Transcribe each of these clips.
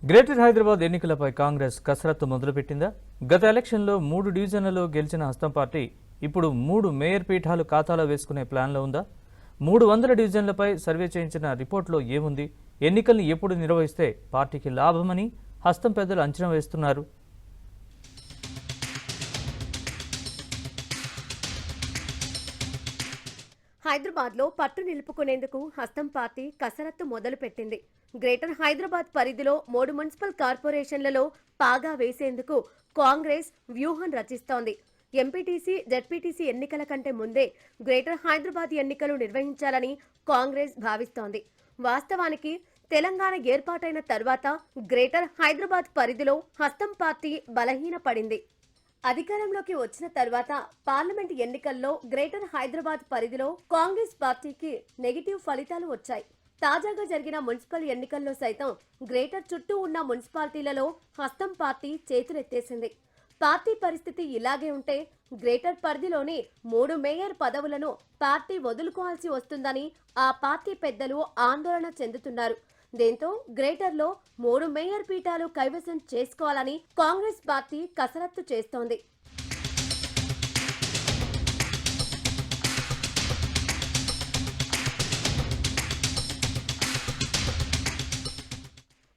Greater Hyderabad ఎన్నికలపై కాంగ్రెస్ కసరత్తు మొదలుపెట్టిందా? గత ఎలక్షన్లో 3 డివిజన్లలో గెలిచిన హస్తం పార్టీ ఇప్పుడు 3 మేయర్ పీఠాలు ఖాతాలో వేసుకునే ప్లాన్లో ఉందా? 300 డివిజన్లపై సర్వే చేయించిన రిపోర్టులో ఏముంది? ఎన్నికల్ని ఎప్పుడు నిర్వహిస్తే పార్టీకి లాభమని హస్తం పెద్దలు అంచనా వేస్తున్నారు. హైదరాబాద్లో పట్టు నిలుపుకునేందుకు హస్తం పార్టీ కసరత్తు మొదలుపెట్టింది. గ్రేటర్ హైదరాబాద్ పరిధిలో 3 మున్సిపల్ కార్పొరేషన్లలో పాగా వేసేందుకు కాంగ్రెస్ వ్యూహం రచిస్తోంది. ఎంపీటీసీ, జెడ్పీటీసీ ఎన్నికల కంటే ముందే గ్రేటర్ హైదరాబాద్ ఎన్నికలు నిర్వహించాలని కాంగ్రెస్ భావిస్తోంది. వాస్తవానికి తెలంగాణ ఏర్పాటైన తర్వాత గ్రేటర్ హైదరాబాద్ పరిధిలో హస్తం పార్టీ బలహీనపడింది. అధికారంలోకి వచ్చిన తర్వాత పార్లమెంట్ ఎన్నికల్లో గ్రేటర్ హైదరాబాద్ పరిధిలో కాంగ్రెస్ పార్టీకి నెగిటివ్ ఫలితాలు వచ్చాయి. తాజాగా జరిగిన మున్సిపల్ ఎన్నికల్లో సైతం గ్రేటర్ చుట్టూ ఉన్న మున్సిపాలిటీలలో హస్తం పార్టీ చేతులెత్తేసింది. పార్టీ పరిస్థితి ఇలాగే ఉంటే గ్రేటర్ పరిధిలోని 3 మేయర్ పదవులను పార్టీ వదులుకోవాల్సి వస్తుందని ఆ పార్టీ పెద్దలు ఆందోళన చెందుతున్నారు. దీంతో గ్రేటర్లో 3 మేయర్ పీఠాలు కైవసం చేసుకోవాలని కాంగ్రెస్ పార్టీ కసరత్తు చేస్తోంది.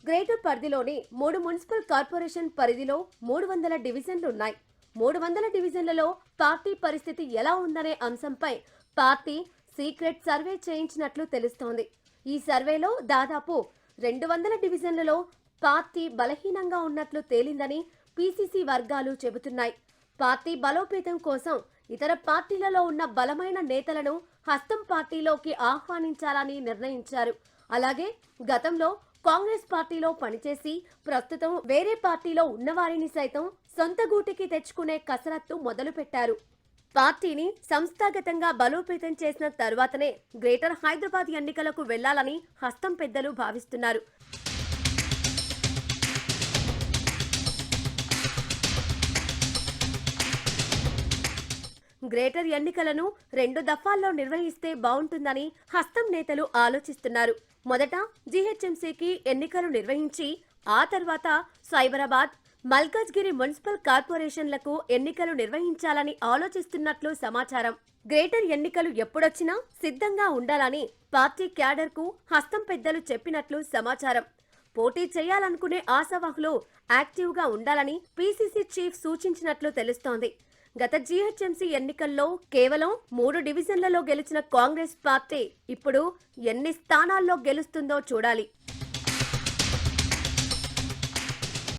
గ్రేటర్ పరిధిలోని 3 మున్సిపల్ కార్పొరేషన్ పరిధిలో 300 డివిజన్లు ఉన్నాయి. 300 డివిజన్లలో పార్టీ పరిస్థితి ఎలా ఉందనే అంశంపై పార్టీ సీక్రెట్ సర్వే చేయించినట్లు తెలుస్తోంది. ఈ సర్వేలో దాదాపు 200 డివిజన్లలో పార్టీ బలహీనంగా ఉన్నట్లు తేలిందని పీసీసీ వర్గాలు చెబుతున్నాయి. పార్టీ బలోపేతం కోసం ఇతర పార్టీలలో ఉన్న బలమైన నేతలను హస్తం పార్టీలోకి ఆహ్వానించాలని నిర్ణయించారు. అలాగే గతంలో కాంగ్రెస్ పార్టీలో పనిచేసి ప్రస్తుతం వేరే పార్టీలో ఉన్నవారిని సైతం సొంత గూటికి తెచ్చుకునే కసరత్తు మొదలుపెట్టారు. పార్టీని సంస్థాగతంగా బలోపేతం చేసిన తర్వాతనే గ్రేటర్ హైదరాబాద్ ఎన్నికలకు వెళ్లాలని హస్తం పెద్దలు భావిస్తున్నారు. గ్రేటర్ ఎన్నికలను 2 దఫాల్లో నిర్వహిస్తే బాగుంటుందని హస్తం నేతలు ఆలోచిస్తున్నారు. మొదట జీహెచ్ఎంసీకి ఎన్నికలు నిర్వహించి ఆ తర్వాత సైబరాబాద్, మల్కాజ్గిరి మున్సిపల్ కార్పొరేషన్లకు ఎన్నికలు నిర్వహించాలని ఆలోచిస్తున్నట్లు సమాచారం. గ్రేటర్ ఎన్నికలు ఎప్పుడొచ్చినా సిద్ధంగా ఉండాలని పార్టీ క్యాడర్ కు హస్తం పెద్దలు చెప్పినట్లు సమాచారం. పోటీ చేయాలనుకునే ఆశావాహులు యాక్టివ్ గా ఉండాలని పీసీసీ చీఫ్ సూచించినట్లు తెలుస్తోంది. గత జీహెచ్ఎంసీ ఎన్నికల్లో కేవలం 3 డివిజన్లలో గెలిచిన కాంగ్రెస్ పార్టీ ఇప్పుడు ఎన్ని స్థానాల్లో గెలుస్తుందో చూడాలి.